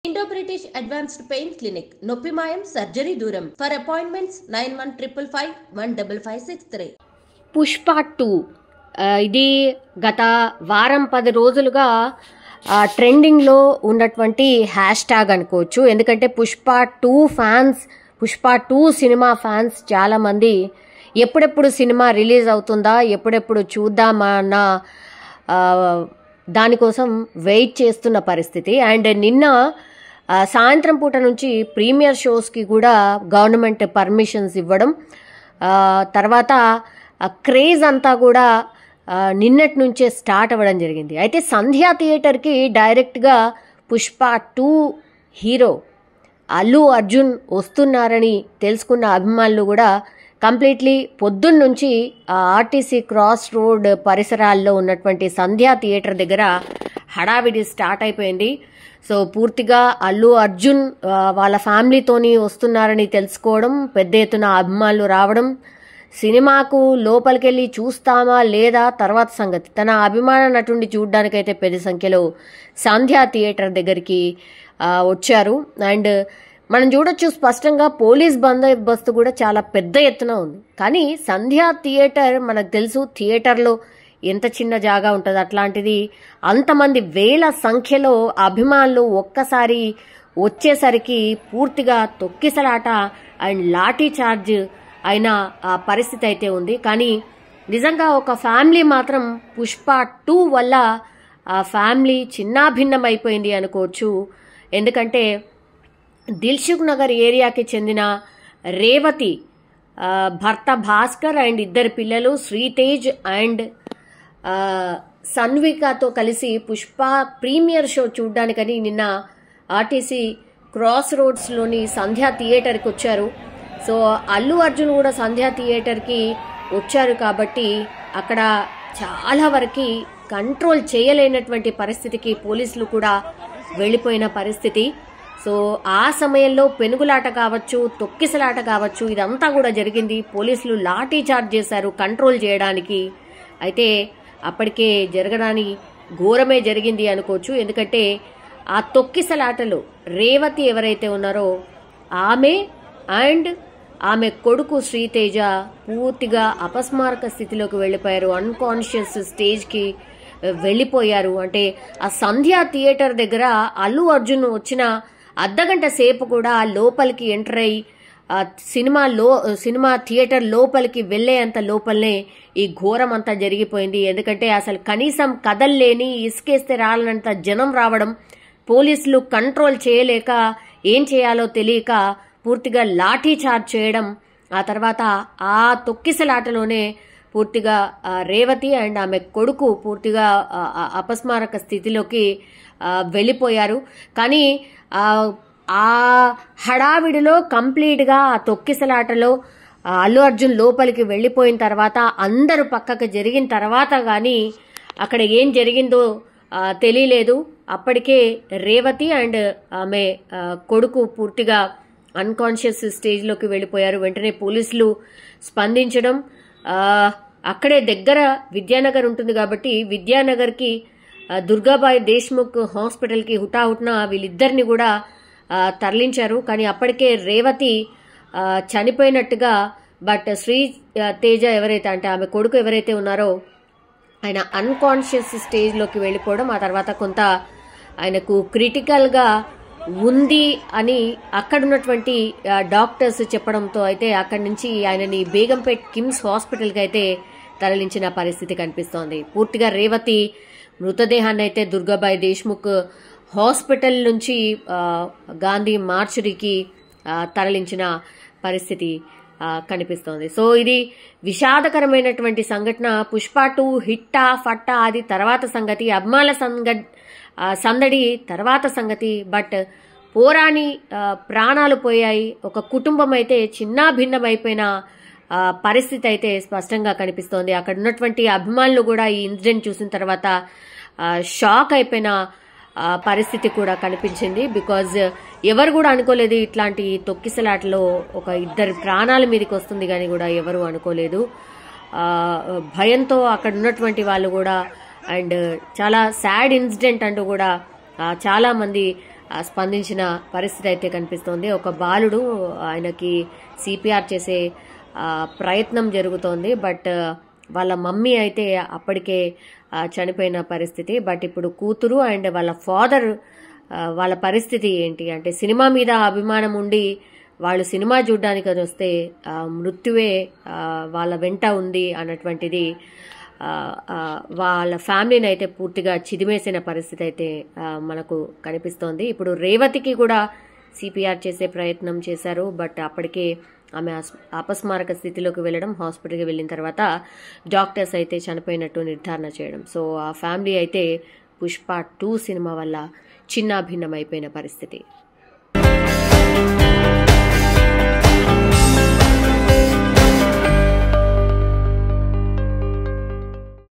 Indo-British Advanced Pain Clinic, Noppimayam Surgery Duram. For appointments 9155515563. Pushpa 2 ఇది గత వారం 10 రోజులుగా ట్రెండింగ్లో ఉన్నటువంటి హ్యాష్ ట్యాగ్ అనుకోవచ్చు. ఎందుకంటే Pushpa 2 fans, Pushpa 2 cinema fans చాలామంది ఎప్పుడెప్పుడు సినిమా రిలీజ్ అవుతుందా, ఎప్పుడెప్పుడు చూద్దామా అన్న దానికోసం వెయిట్ చేస్తున్న పరిస్థితి. అండ్ నిన్న సాయంత్రం పూట నుంచి ప్రీమియర్ షోస్కి కూడా గవర్నమెంట్ పర్మిషన్స్ ఇవ్వడం, తర్వాత క్రేజ్ అంతా కూడా నిన్నటి నుంచే స్టార్ట్ అవ్వడం జరిగింది. అయితే సంధ్యా థియేటర్కి డైరెక్ట్గా పుష్ప 2 హీరో అల్లు అర్జున్ వస్తున్నారని తెలుసుకున్న అభిమానులు కూడా కంప్లీట్లీ పొద్దున్న నుంచి ఆర్టీసీ క్రాస్ రోడ్ పరిసరాల్లో ఉన్నటువంటి సంధ్యా థియేటర్ దగ్గర హడావిడి స్టార్ట్ అయిపోయింది. సో పూర్తిగా అల్లు అర్జున్ వాళ్ళ ఫ్యామిలీతోని వస్తున్నారని తెలుసుకోవడం, పెద్ద ఎత్తున అభిమానులు రావడం, సినిమాకు లోపలికి వెళ్ళి చూస్తామా లేదా తర్వాత సంగతి. తన అభిమాన నటుడిని చూడడానికైతే పెద్ద సంఖ్యలో సంధ్యా థియేటర్ దగ్గరికి వచ్చారు. అండ్ మనం చూడొచ్చు స్పష్టంగా పోలీస్ బందోబస్తు కూడా చాలా పెద్ద ఎత్తున ఉంది. కానీ సంధ్యా థియేటర్ మనకు తెలుసు, థియేటర్లో ఎంత చిన్న జాగా ఉంటుంది, అట్లాంటిది అంతమంది వేల సంఖ్యలో అభిమానులు ఒక్కసారి వచ్చేసరికి పూర్తిగా తొక్కిసలాట అండ్ లాఠీ చార్జ్ అయిన పరిస్థితి అయితే ఉంది. కానీ నిజంగా ఒక ఫ్యామిలీ మాత్రం పుష్ప 2 వల్ల ఆ ఫ్యామిలీ చిన్నాభిన్నం అయిపోయింది అనుకోవచ్చు. ఎందుకంటే దిల్సుఖ్ నగర్ ఏరియాకి చెందిన రేవతి భర్త భాస్కర్ అండ్ 2 పిల్లలు శ్రీతేజ్ అండ్ సన్వికతో కలిసి పుష్ప ప్రీమియర్ షో చూడ్డానికని నిన్న ఆర్టీసీ క్రాస్ రోడ్స్లోని సంధ్యా థియేటర్కి వచ్చారు. సో అల్లు అర్జున్ కూడా సంధ్యా థియేటర్కి వచ్చారు కాబట్టి అక్కడ చాలా వరకు కంట్రోల్ చేయలేనటువంటి పరిస్థితికి పోలీసులు కూడా వెళ్ళిపోయిన పరిస్థితి. సో ఆ సమయంలో పెనుగులాట కావచ్చు, తొక్కిసలాట కావచ్చు, ఇదంతా కూడా జరిగింది. పోలీసులు లాఠీ చార్జ్ చేశారు కంట్రోల్ చేయడానికి. అయితే అప్పటికే జరగడాని ఘోరమే జరిగింది అనుకోవచ్చు. ఎందుకంటే ఆ తొక్కిసలాటలో రేవతి ఎవరైతే ఉన్నారో ఆమె అండ్ ఆమె కొడుకు శ్రీతేజ పూర్తిగా అపస్మారక స్థితిలోకి వెళ్ళిపోయారు, అన్కాన్షియస్ స్టేజ్కి వెళ్ళిపోయారు. అంటే ఆ సంధ్యా థియేటర్ దగ్గర అల్లు అర్జున్ వచ్చిన అర్ధగంట సేపు కూడా లోపలికి ఎంటర్ అయ్యి సినిమా థియేటర్ లోపలికి వెళ్లేంత లోపలనే ఈ ఘోరం అంతా జరిగిపోయింది. ఎందుకంటే అసలు కనీసం కదల్లేని, ఇసుకేస్తే రాలనంత జనం రావడం, పోలీసులు కంట్రోల్ చేయలేక ఏం చేయాలో తెలియక పూర్తిగా లాఠీ చార్జ్ చేయడం, ఆ తర్వాత ఆ తొక్కిసలాటలోనే పూర్తిగా రేవతి అండ్ ఆమె కొడుకు పూర్తిగా అపస్మారక స్థితిలోకి వెళ్ళిపోయారు. కానీ ఆ హడావిడిలో కంప్లీట్గా ఆ తొక్కిసలాటలో అల్లు అర్జున్ లోపలికి వెళ్ళిపోయిన తర్వాత అందరూ పక్కకు జరిగిన తర్వాత కానీ అక్కడ ఏం జరిగిందో తెలియలేదు. అప్పటికే రేవతి అండ్ ఆమె కొడుకు పూర్తిగా అన్కాన్షియస్ స్టేజ్లోకి వెళ్ళిపోయారు. వెంటనే పోలీసులు స్పందించడం, అక్కడే దగ్గర విద్యానగర్ ఉంటుంది కాబట్టి విద్యానగర్కి దుర్గాబాయి దేశ్ముఖ్ హాస్పిటల్కి హుటాహుట్న వీళ్ళిద్దరిని కూడా తరలించారు. కానీ అప్పటికే రేవతి చనిపోయినట్టుగా, బట్ శ్రీ తేజ ఎవరైతే అంటే ఆమె కొడుకు ఎవరైతే ఉన్నారో ఆయన అన్కాన్షియస్ స్టేజ్లోకి వెళ్ళిపోవడం, ఆ తర్వాత కొంత ఆయనకు క్రిటికల్గా ఉంది అని అక్కడున్నటువంటి డాక్టర్స్ చెప్పడంతో అయితే అక్కడి నుంచి ఆయనని బేగంపేట్ కిమ్స్ హాస్పిటల్కి అయితే తరలించిన పరిస్థితి కనిపిస్తోంది. పూర్తిగా రేవతి మృతదేహాన్ని అయితే దుర్గాబాయి దేశ్ముఖ్ హాస్పిటల్ నుంచి గాంధీ మార్చురీకి తరలించిన పరిస్థితి కనిపిస్తోంది. సో ఇది విషాదకరమైనటువంటి సంఘటన. పుష్ప 2 హిట్టా ఫట్టా అది తర్వాత సంగతి, అభిమానుల సందడి తర్వాత సంగతి. బట్ పోరాని ప్రాణాలు పోయాయి, ఒక కుటుంబం అయితే చిన్నాభిన్నమైపోయిన పరిస్థితి అయితే స్పష్టంగా కనిపిస్తోంది. అక్కడ ఉన్నటువంటి అభిమానులు కూడా ఈ ఇన్సిడెంట్ చూసిన తర్వాత షాక్ అయిపోయిన పరిస్థితి కూడా కనిపించింది. బికాజ్ ఎవరు కూడా అనుకోలేదు ఇట్లాంటి తొక్కిసలాటలో ఒక 2 ప్రాణాల మీదకి వస్తుంది కానీ కూడా ఎవరు అనుకోలేదు. భయంతో అక్కడ ఉన్నటువంటి వాళ్ళు కూడా అండ్ చాలా సాడ్ ఇన్సిడెంట్ అంటూ కూడా చాలా మంది స్పందించిన పరిస్థితి అయితే కనిపిస్తోంది. ఒక బాలుడు, ఆయనకి సిపిఆర్ చేసే ప్రయత్నం జరుగుతోంది. బట్ వాళ్ళ మమ్మీ అయితే అప్పటికే చనిపోయిన పరిస్థితి. బట్ ఇప్పుడు కూతురు అండ్ వాళ్ళ ఫాదర్ వాళ్ళ పరిస్థితి ఏంటి అంటే, సినిమా మీద అభిమానం ఉండి వాళ్ళు సినిమా చూడడానికి అది వస్తే మృత్యువే వాళ్ళ వెంట ఉంది అన్నటువంటిది వాళ్ళ ఫ్యామిలీని అయితే పూర్తిగా చిదిమేసిన పరిస్థితి అయితే మనకు కనిపిస్తోంది. ఇప్పుడు రేవతికి కూడా సిపిఆర్ చేసే ప్రయత్నం చేశారు. బట్ అప్పటికే ఆమె అపస్మారక స్థితిలోకి వెళ్ళడం, హాస్పిటల్కి వెళ్ళిన తర్వాత డాక్టర్స్ అయితే చనిపోయినట్టు నిర్ధారణ చేయడం. సో ఆ ఫ్యామిలీ అయితే పుష్ప 2 సినిమా వల్ల చిన్నాభిన్నమైపోయిన పరిస్థితి.